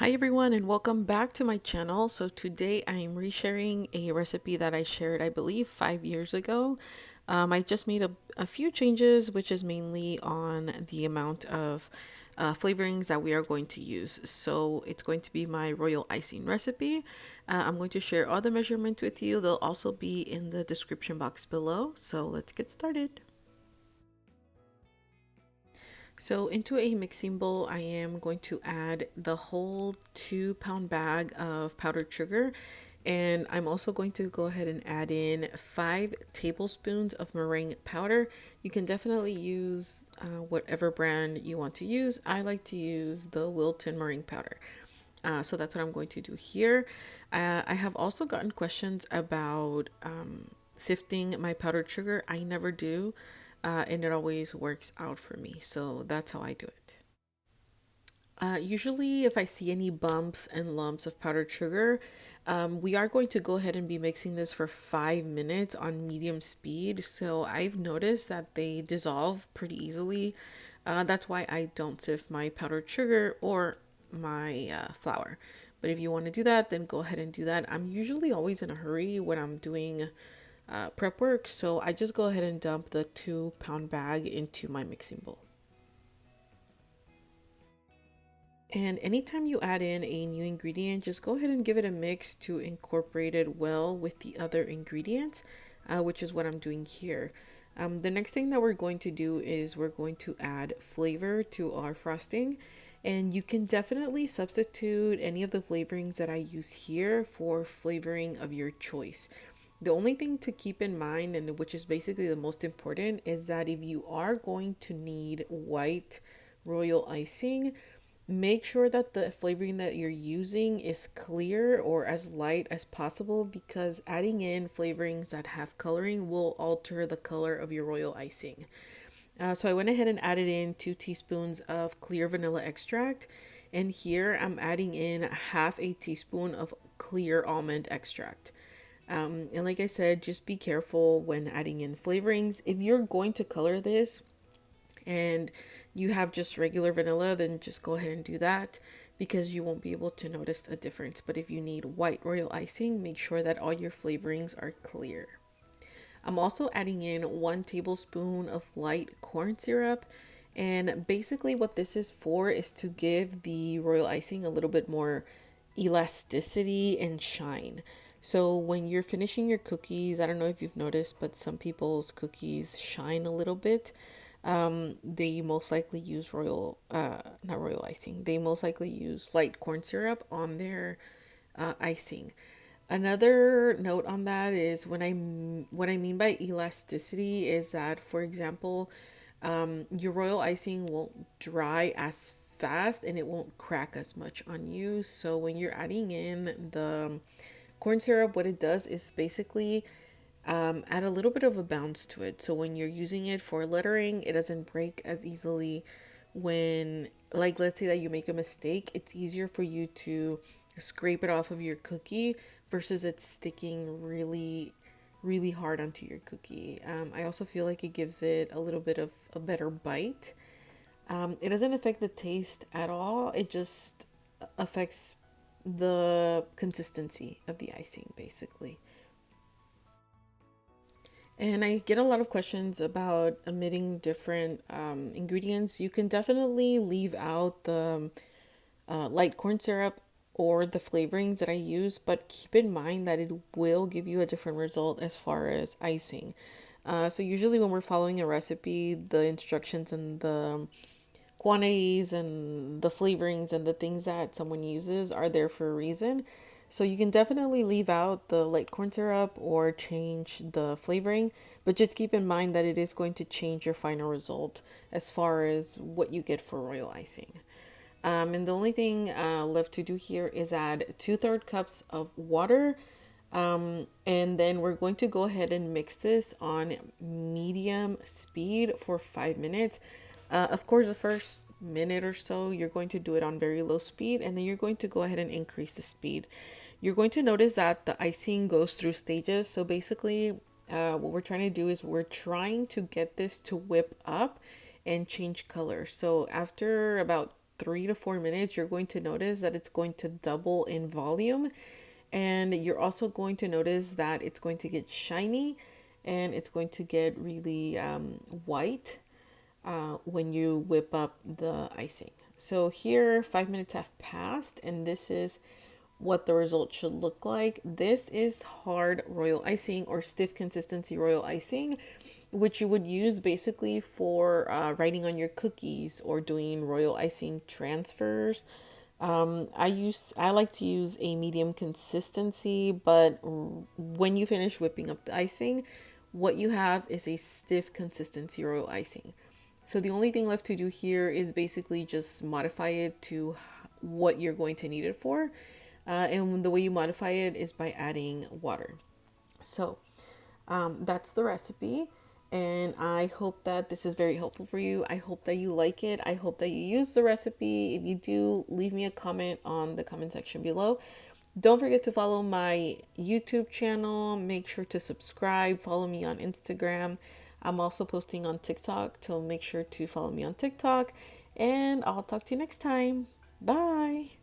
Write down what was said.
Hi everyone and welcome back to my channel. So today I'm resharing a recipe that I shared, I believe 5 years ago. I just made a few changes, which is mainly on the amount of flavorings that we are going to use. So it's going to be my royal icing recipe. I'm going to share all the measurements with you. They'll also be in the description box below. So let's get started. So into a mixing bowl, I am going to add the whole 2 pound bag of powdered sugar. And I'm also going to go ahead and add in 5 tablespoons of meringue powder. You can definitely use whatever brand you want to use. I like to use the Wilton meringue powder. So that's what I'm going to do here. I have also gotten questions about sifting my powdered sugar. I never do, and it always works out for me. So that's how I do it. Usually, if I see any bumps and lumps of powdered sugar, we are going to go ahead and be mixing this for 5 minutes on medium speed. So I've noticed that they dissolve pretty easily. That's why I don't sift my powdered sugar or my flour. But if you want to do that, then go ahead and do that. I'm usually always in a hurry when I'm doing prep work, so I just go ahead and dump the 2 pound bag into my mixing bowl. And anytime you add in a new ingredient, just go ahead and give it a mix to incorporate it well with the other ingredients, which is what I'm doing here. The next thing that we're going to do is we're going to add flavor to our frosting. And you can definitely substitute any of the flavorings that I use here for flavoring of your choice. The only thing to keep in mind, and which is basically the most important, is that if you are going to need white royal icing, make sure that the flavoring that you're using is clear or as light as possible, because adding in flavorings that have coloring will alter the color of your royal icing. So I went ahead and added in 2 teaspoons of clear vanilla extract, and here I'm adding in half a teaspoon of clear almond extract. And like I said, just be careful when adding in flavorings. If you're going to color this and you have just regular vanilla, then just go ahead and do that, because you won't be able to notice a difference. But if you need white royal icing, make sure that all your flavorings are clear. I'm also adding in 1 tablespoon of light corn syrup. And basically what this is for is to give the royal icing a little bit more elasticity and shine. So when you're finishing your cookies, I don't know if you've noticed, but some people's cookies shine a little bit. They most likely use not royal icing. They most likely use light corn syrup on their icing. Another note on that is what I mean by elasticity is that, for example, your royal icing won't dry as fast and it won't crack as much on you. So when you're adding in the corn syrup, what it does is basically add a little bit of a bounce to it. So when you're using it for lettering, it doesn't break as easily. When, like, let's say that you make a mistake, it's easier for you to scrape it off of your cookie versus it sticking really hard onto your cookie. I also feel like it gives it a little bit of a better bite. It doesn't affect the taste at all. It just affects the consistency of the icing, basically. And I get a lot of questions about omitting different ingredients. You can definitely leave out the light corn syrup or the flavorings that I use, but keep in mind that it will give you a different result as far as icing. So usually when we're following a recipe, the instructions and the quantities and the flavorings and the things that someone uses are there for a reason. So you can definitely leave out the light corn syrup or change the flavoring, but just keep in mind that it is going to change your final result as far as what you get for royal icing. And the only thing left to do here is add 2/3 cups of water. And then we're going to go ahead and mix this on medium speed for 5 minutes. Of course, the first minute or so, you're going to do it on very low speed, and then you're going to go ahead and increase the speed. You're going to notice that the icing goes through stages. So basically, what we're trying to do is we're trying to get this to whip up and change color. So after about 3 to 4 minutes, you're going to notice that it's going to double in volume. And you're also going to notice that it's going to get shiny and it's going to get really white when you whip up the icing. So here, 5 minutes have passed, and this is what the result should look like. This is hard royal icing or stiff consistency royal icing, which you would use basically for writing on your cookies or doing royal icing transfers. I like to use a medium consistency, but when you finish whipping up the icing, what you have is a stiff consistency royal icing. So the only thing left to do here is basically just modify it to what you're going to need it for. And the way you modify it is by adding water. So that's the recipe. And I hope that this is very helpful for you. I hope that you like it. I hope that you use the recipe. If you do, leave me a comment on the comment section below. Don't forget to follow my YouTube channel. Make sure to subscribe. Follow me on Instagram. I'm also posting on TikTok, so make sure to follow me on TikTok. And I'll talk to you next time. Bye.